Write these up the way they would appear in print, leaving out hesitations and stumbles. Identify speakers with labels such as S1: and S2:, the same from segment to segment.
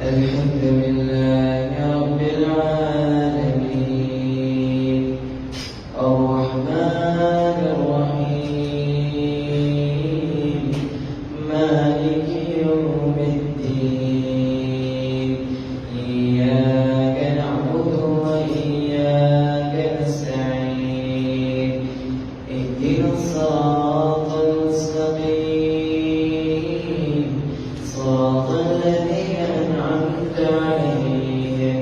S1: الحمد لله رب العالمين الرحمن الرحيم مالك يوم الدين إياك نعبد وإياك نستعين اهدنا الصراط المستقيم صراط الذين أنعمت عليهم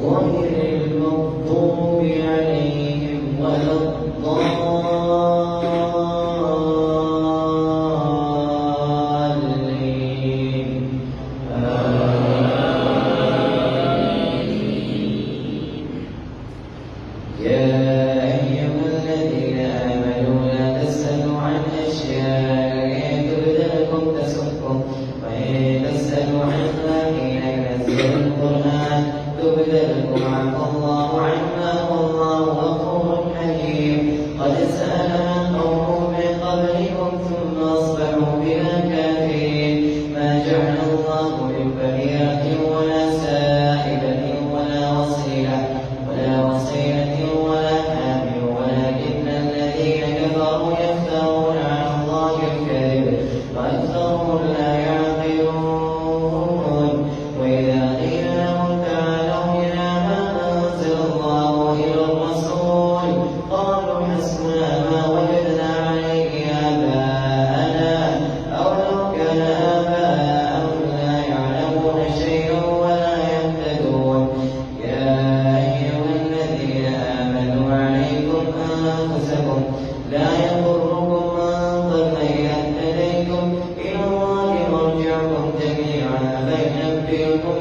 S1: غير المغضوب عليهم ولا الضالين يا أيها الذين آمنوا لا تسألوا عن أشياء تبد لكم تسؤكم وإن تسألوا عنها حين ينزل القرآن تبد لكم عفى الله عنها والله غفور حليم قد سألها قوم من قبلكم ثم أصبحوا بها كافرين ما جعل الله من بحيرة ولا سائبة ولا وصيلة ولا حام ولكن الذين كفروا يفترون على الله الكذب وأكثرهم لا يعقلون وإذا قيل لهم تعالوا إلى ما أنزل الله وإلى الرسول قالوا حسبنا ما وجدنا عليه آباءنا أولو كان آباءهم لا يعلمون شيئا ولا يهتدون يا أيها الذين آمنوا عليكم أنفسكم لا يضركم من ضل إذا اهتديتم إلى الله مرجعكم جميعا فينبئكم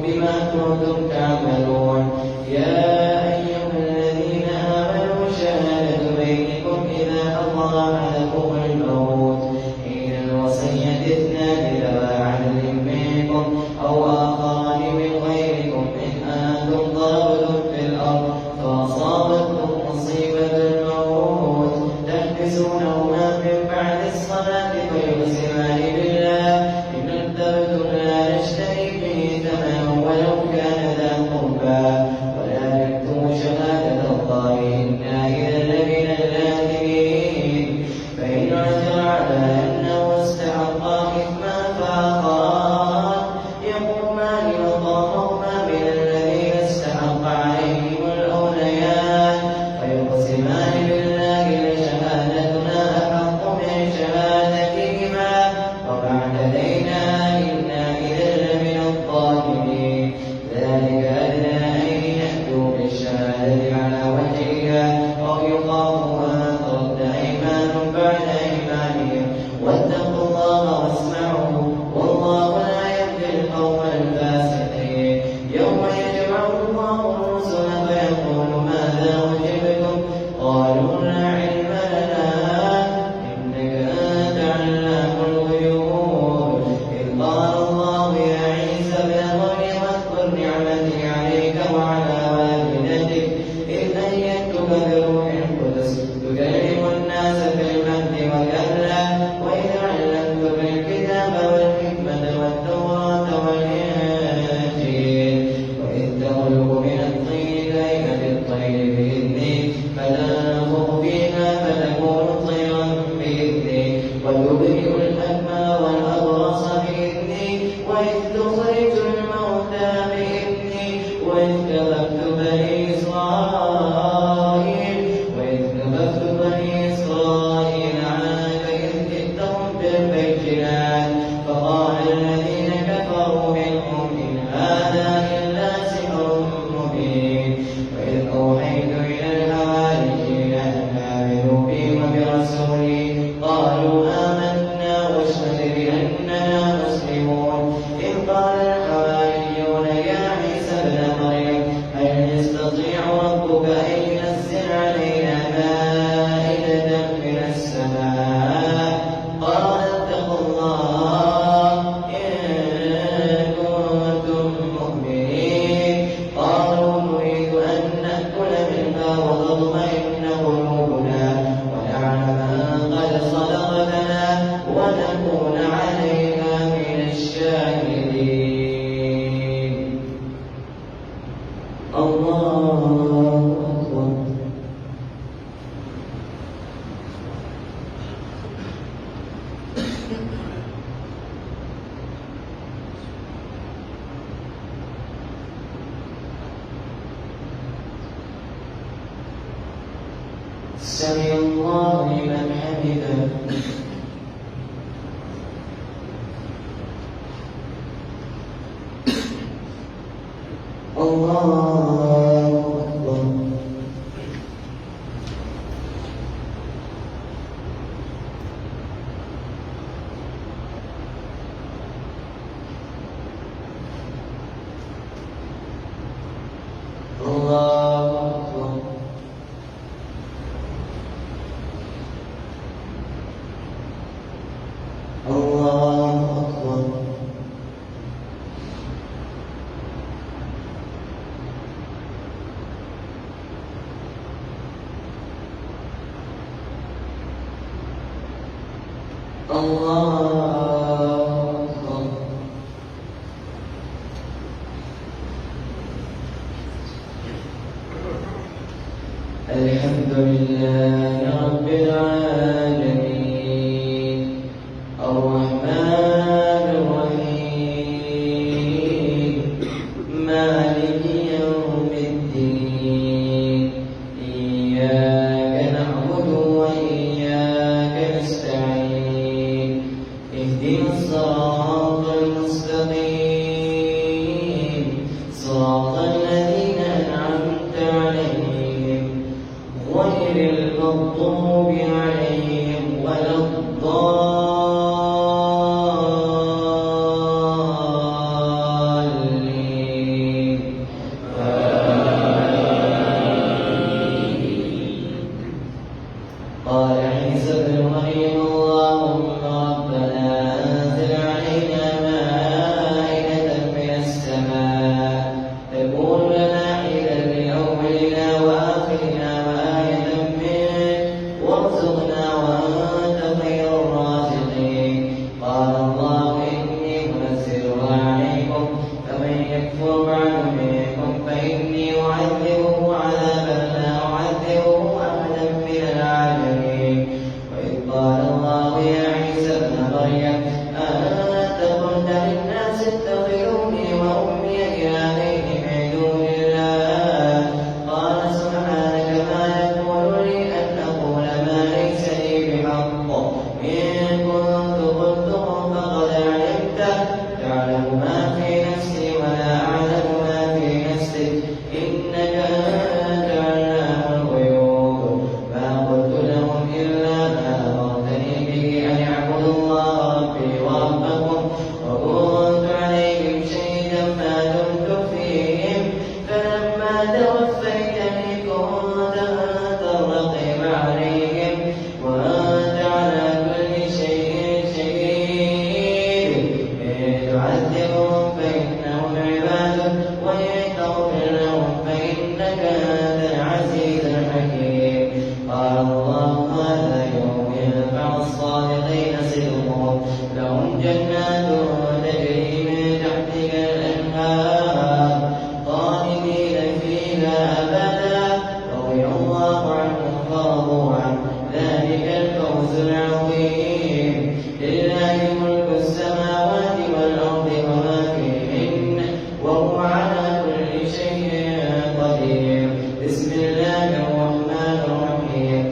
S1: بما كنتم تعملون يا أيها الذين آمنوا شهادة بينكم إذا حضر أحدكم الموت حين الوصية اثنان ذوى عدل منكم أو آخران من غيركم إن أنتم ضربتم في الأرض فأصابتكم مصيبة الموت تحبسونهما من بعد الصلاة فيقسمان بالله إن ارتبتم لا نشتري به ثمنا ولو كان ذا قربى ولا نكتم شهادة الله إنا إذا لمن الآثمين فإن عثر على أنه استحق إثما فآخران يقومان مقامهما من الذين استحق عليهم الأوليان فيقسمان بالله لشهادتنا أحق من شهادتهما وما اعتدينا إنا إذا لمن الظالمين ذلك أدنى أن يأتوا بالشهادة على وجهها أو يخافوا أن ترد أيمان بعد أيمانهم واتقوا الله واسمعوا والله لا يهدي القوم الفاسقين يوم يجمع الله الرسل فيقول ماذا أجبتم قالوا لا علم لنا إنك أنت علام الغيوب إذ قال الله يا عيسى ابن مريم اذكر نعمتي عليك وعلى والدتك إذ أيدتك بروح القدس تكلم الناس في المهد وكهلا وإذ علمتك الكتاب والحكمة والتوراة والإنجيل وإذ تخلق من الطين كهيئة الطير بإذني فتنفخ فيها فتكون طيرا بإذني وتبرئ الأكمى والأبرص بإذني وإذ تخرج الموتى بإذني وإذ كففت بني إسرائيل عنك إذ جئتهم بالبينات فقال الذين كفروا منهم إن هذا إلا سحر مبين وإذ أوحيت إلى الحواريين أن آمنوا بي وبرسولي قالوا آمنا واشهد بأننا مسلمون إذ قال الحواريون يا عيسى سمع الله لمن حمده. الله أكبر. الله أكبر. الله أكبر. الله أكبر. الحمد لله رب العالمين الرحمن الرحيم مالك يوم الدين إياك نعبد وإياك نستعين اهدنا الصراط المستقيم صراط الذين أنعمت عليهم غير المغضوب عليهم ولا الضالين. قال عيسى ابن مريم اللهم ربنا أنزل علينا مائدة من السماء تكون لنا عيدا لأولنا وآخرنا وآية منك وارزقنا وأنت خير الرازقين. قال الله إني منزلها عليكم فمن يكفر بعد منكم فإني أعذبه عذابا لا أعذبه أحدا من العالمين. وإذ قال الله يا عيسى ابن مريم أأنت قلت للناس اتخذوني وأمي إلهين من دون الله قال سبحانك ما يكون لي أن أقول ما ليس لي بحق إن كنت قلته فقد علمته تعلم ما في نفسي ولا أعلم ما في نفسك إنك أنت علام الغيوب. ما قلت لهم إلا ما أمرتني به أن اعبدوا الله ربي وربكم وكنت عليهم شهيدا ما دمت فيهم فلما توفيتني كنت أنت الرقيب عليهم وأنت على كل شيء شهيد. إن تعذبهم فإنهم عبادك وإن تغفر لهم فإنك أنت العزيز الحكيم. قال الله هذا يوم ينفع الصادقين صدقهم لهم جنات تجري من تحتها الأنهار خالدين فيها أبدا رضي الله عنهم ورضوا عنه ذلك الفوز العظيم. لله ملك السماوات والأرض وما فيهن وهو على كل شيء قدير. بسم الله الرحمن الرحيم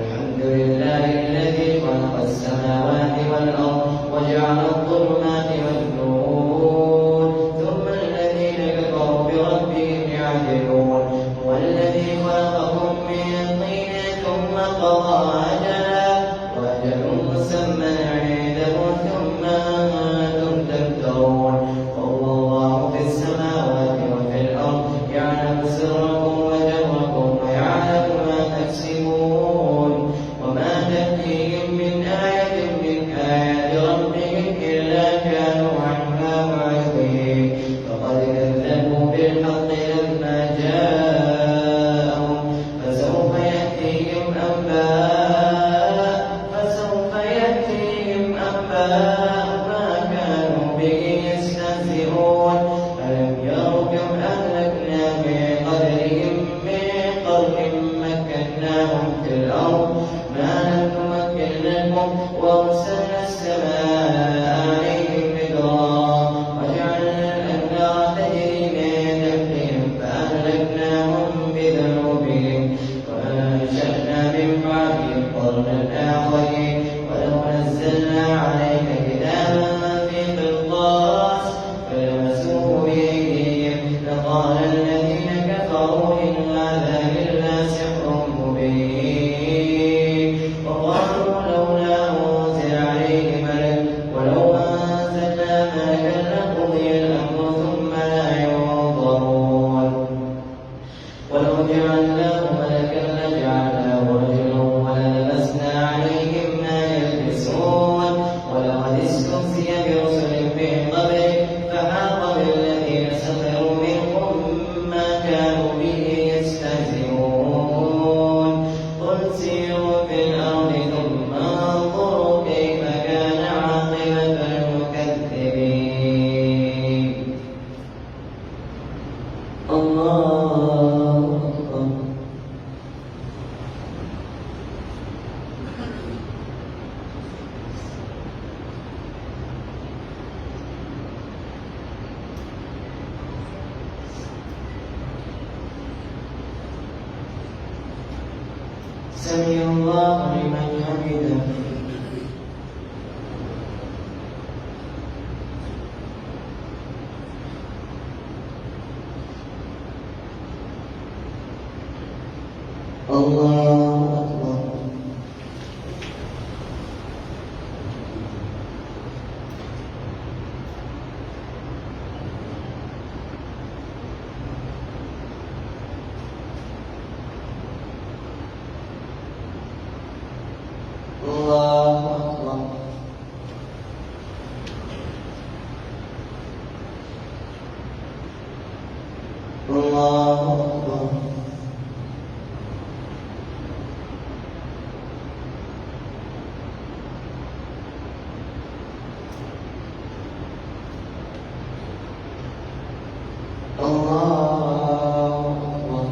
S1: الحمد لله الذي خلق السماوات والأرض وجعل الظلمات والنور ثم الذين كفروا بربهم يعدلون. والذي خلقكم من طين ثم قضى أجلا وأجل مسمى عنده ثم أنتم تمترون. وهو الله في السماوات وفي الأرض يعلم سركم وجهركم ويعلم ما تكسبون. وما تأتيهم من آية من آيات ربهم إلا كانوا عنها معرضين. فقد كذبوا بالحق لما جاءهم فسوف يأتيهم أنباء ما كانوا به يستهزئون. ألم يروا كم أهلكنا من قبلهم من قرن مكناهم في الأرض ما لم نمكن لكم وأرسلنا السماء سمع الله لمن حمده. الله أكبر. الله أكبر. الله أكبر.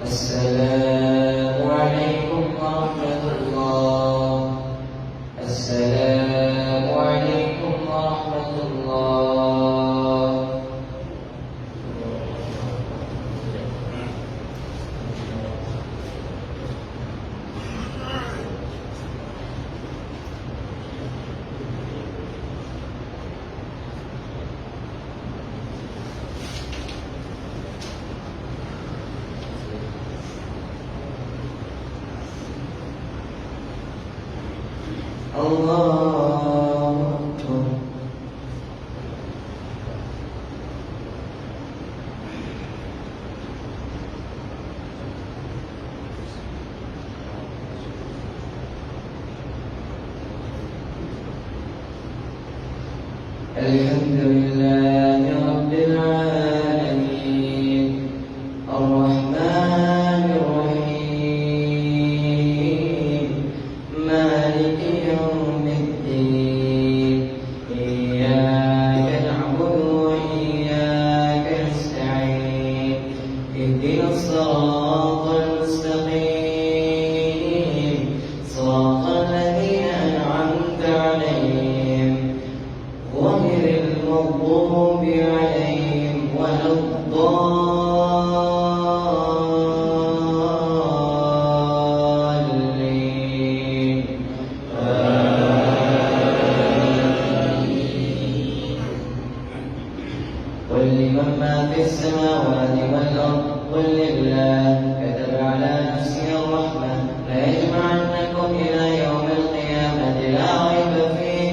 S1: السلام عليكم ورحمة الله. السلام عليكم ورحمة الله. الله أكبر. الحمد لله رب العالمين الرحمن الرحيم مالك يوم الدين إياك نعبد وإياك نستعين اهدنا الصراط المستقيم صراط الذين أنعمت عليهم غير المغضوب عليهم ولا الضالين. قل لمن ما في السماوات والأرض قل لله كتب على نفسه الرحمة ليجمعنكم إلى يوم القيامة لا ريب فيه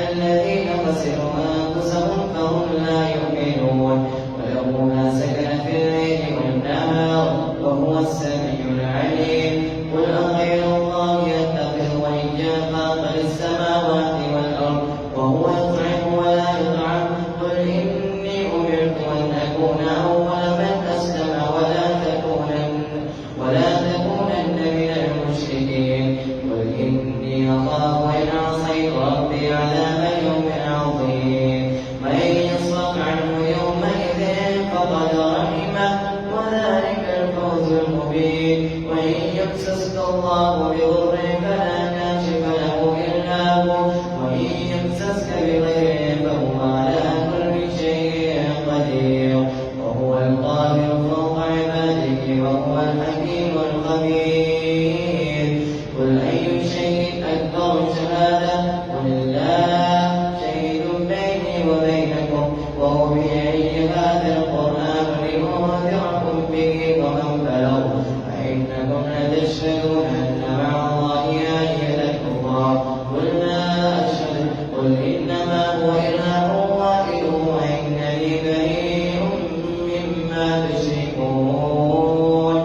S1: الذين خسروا أنفسهم فهم لا يؤمنون وله ما سكن في الليل والنهار وهو السميع العليم. قل أغير الله يتخذ وليا فاطر السماوات والأرض وهو يطعم ولا يطعم قل إني أمرت أن أكون أول من أسلم ولا تكونن من المشركين. قل إني أخاف إن عصيت ربي عذاب يوم عظيم. من يصرف عنه يومئذ فقد رحمه وذلك الفوز المبين. وإن يمسسك الله بضر فلا كاشف له إلا هو وإن يمسسك بغيره فهو على كل شيء قدير وهو القادر فوق عباده وهو الحكيم الخبير. قل أي شيء أكبر شهادة قل الله شهيد بيني وبينكم وأوحي هذا القرآن لأنذركم به ومن بلغ أئنكم لتشهدون أن مع الله آلهة أخرى قل لا أشهد قل إنما هو مما تشركون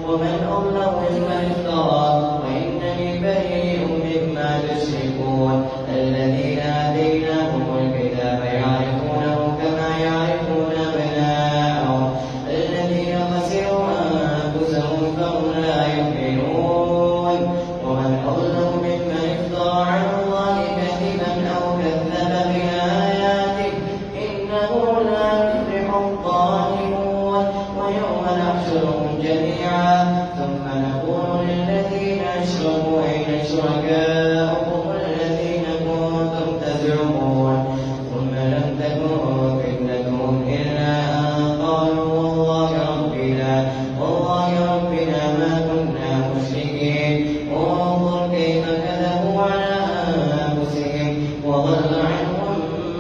S1: ومن أظلم ممن افترى وإنني بريء مما تشركون الذين آتيناهم الكتاب يعرفونه كما يعرفون أبناءهم الذين خسروا أنفسهم فهم لا يؤمنون ومن أظلم ممن افترى على الله كذبا أو كذب بآياته إنه لا يفلح الظالمون ويوم نحشرهم جميعا ثم نقول للذين أشركوا أين شركاؤكم الذين كنتم تزعمون ثم لم تكن فتنتهم إلا أن قالوا والله ربنا ما كنا مشركين وانظر كيف كذبوا على أنفسهم وضل عنهم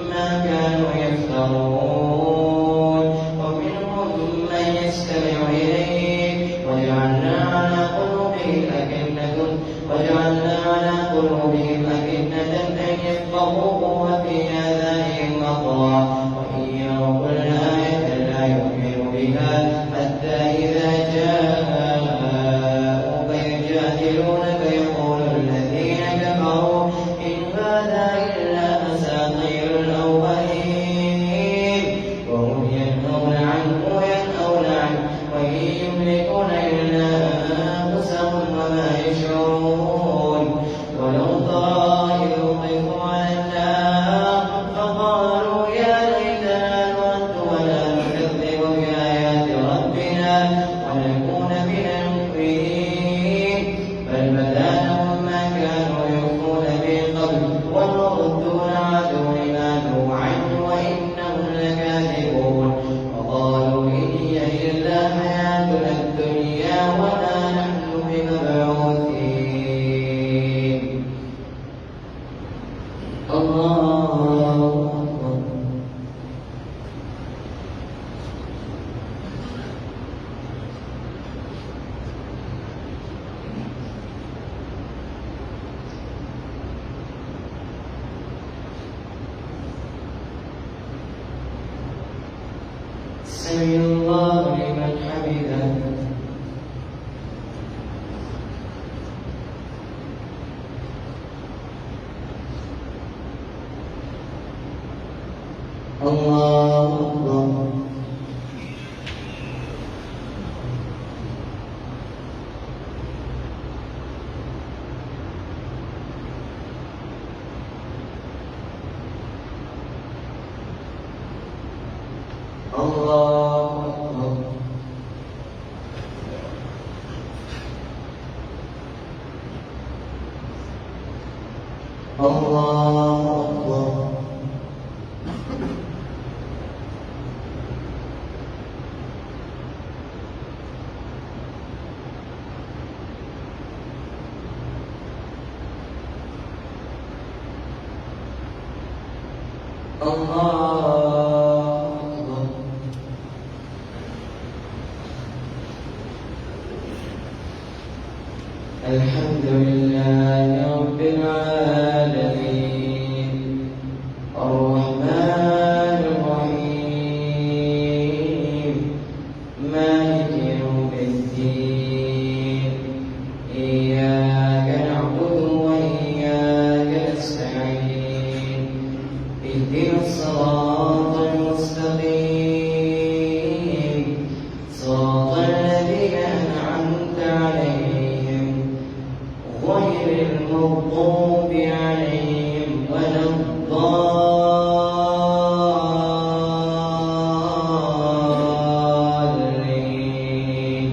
S1: ما كانوا يفترون ومنهم من يستمع إليك وجعلنا على قلوبهم أكنة أن يفقهوه وفي آذانهم وقرا وإن يروا كل آية لا يؤمنوا بها حتى إذا جاءوك يجادلونك يقول الذين كفروا إن هذا إلا أساطير الأولين وهم ينهون عنه وإن يملكون إلا أنفسهم وما يشعرون ولو ترى إذ وقفوا على النار فقالوا يا ليتنا نرد ولا نكذب بآيات ربنا ونكون من المؤمنين بل بدا لهم ما كانوا يخفون من قبل ولو ردوا لعادوا لما نهوا عنه وإنهم لكاذبون وقالوا إن هي إلا حياتنا الدنيا وما نحن بمبعوثين الله أكبر سمع الله لمن حمده الله أكبر الله أكبر الله أكبر الله أكبر الحمد لله رب العالمين الرحمن الرحيم مالك يوم الدين إياك نعبد وإياك نستعين اهدنا الصراط المستقيم صراط الذين أنعمت عليهم غير المغضوب عليهم ولا الضالين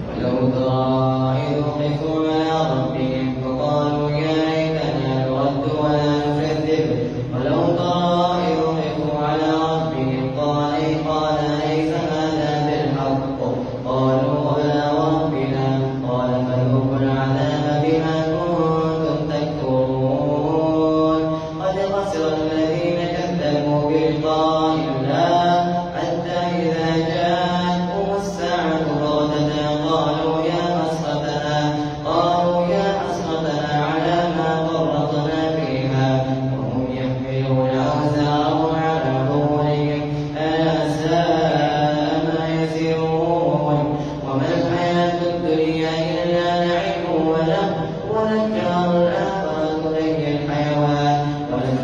S1: ولو ترى إذ وقفوا على ربهم فقالوا يا ليتنا نرد ولا نكذب ولو ترى إذ وقفوا على ربهم قال أليس هذا بالحق قالوا بلى وربنا قال فذوقوا العذاب بما كنتم تكفرون قد خسر الذين كذبوا بلقاء الله حتى إذا جاءتهم الساعة بغتة قالوا يا حسرتنا على ما فرطنا فيها وهم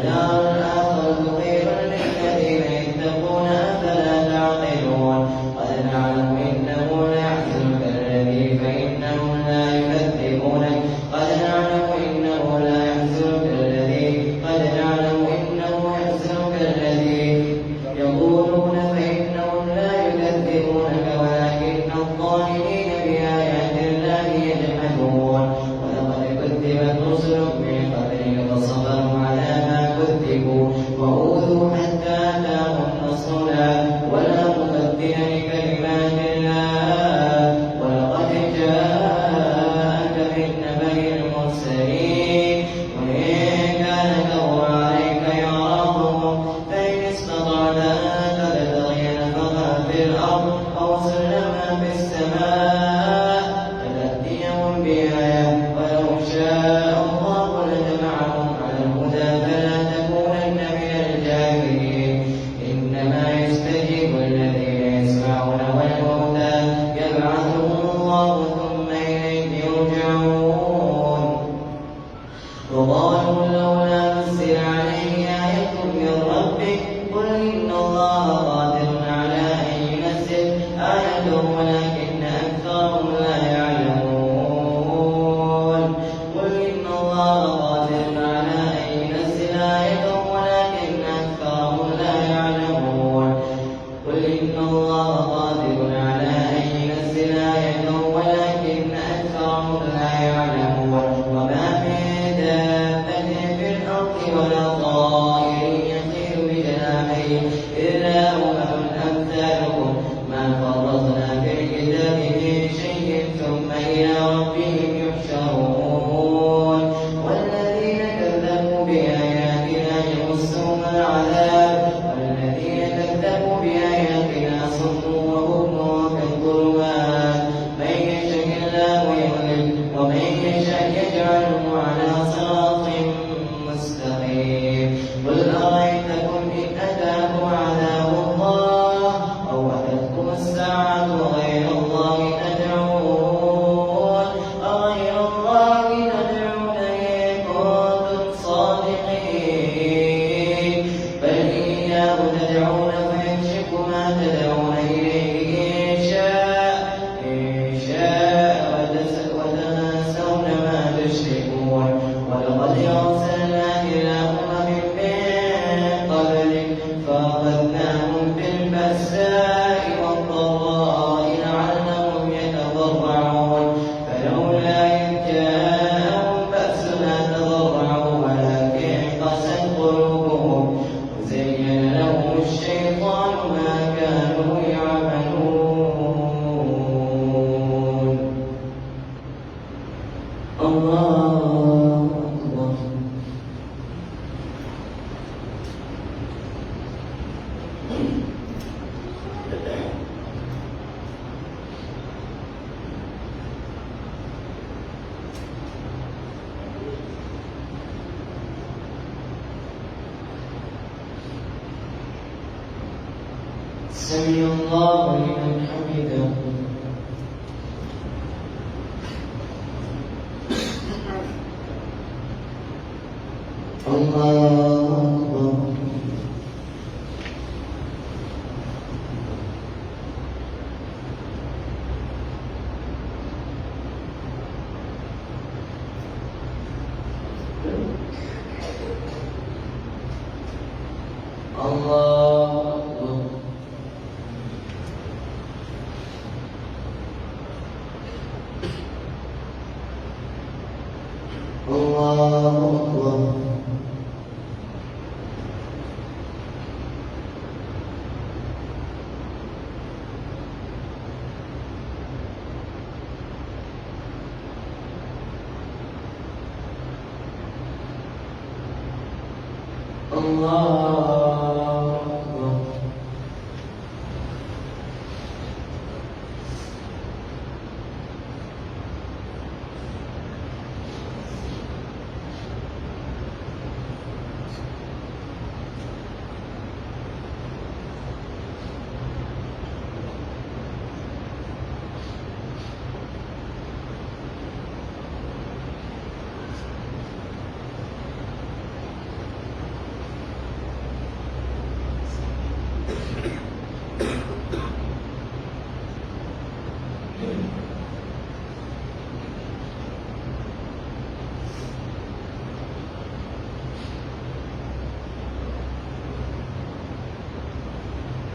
S1: وللدار الآخرة خير للذين يتقون أفلا تعقلون قد نعلم إنه ليحزنك الذي فإنهم لا يكذبونك قد نعلم إنه لا يحزنك الذي قد نعلم إنه يحزنك الذي يقولون فإنهم لا يكذبونك ولكن الظالمين بآيات الله يجحدون ولقد كذبت رسل من قبلك فصبروا على ما كذبوا وأوذوا حتى أتاهم نصرنا ولا مبدل لكلمات الله ولقد جاءك من نبأ المرسلين وإن كان كبر عليك إعراضهم فإن استطعت أن تبتغي نفقا في الأرض أو سلما في السماء فتأتيهم بآية ولو شاء الله لجمعهم على الهدى فلا تكونن من الجاهلين إنما يستجيب الذين يسمعون والموتى يبعثهم الله ثم إليه يرجعون وقالوا لولا نزل عليه آية من ربه قل إن الله قادر على أن ينزل آية ولكن أكثرهم لا يعلمون قل إن الله قادر على أن ينزل آية ولكن أكثرهم لا يعلمون قل إن الله قادر على أن ينزل آية ولكن أكثرهم لا يعلمون وما من دابة في الأرض ولا طائر يطير بجناحيه إلا أمم أمثالكم ما فرطنا في الكتاب من شيء ثم إلى ربهم يحشرون والذين كذبوا بآياتنا يمسهم العذاب والذين كذبوا بآياتنا صم وبكم في الظلمات من يشاء الله يضلل ومن يشاء يجعله على صراط مستقيم قل أرأيتكم إن أتاكم عذاب الله أو أتتكم الساعة غير الله تدعون أغير الله تدعون إن كنتم صادقين بل إياه تدعون فيكشف ما تدعون إليه إن شاء وتنسون ما تشركون ولقد أرسلنا إلى أمم من قبلك فأخذناهم بالبأساء والضراء لعلهم يتضرعون فلولا إذ جاءهم بأسنا تضرعوا ولكن قست قلوبهم وزين لهم الشيطان ما كانوا يعملون الله أكبر سمع الله لمن حمده الله أكبر الله أكبر الله أكبر الله أكبر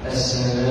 S1: السلام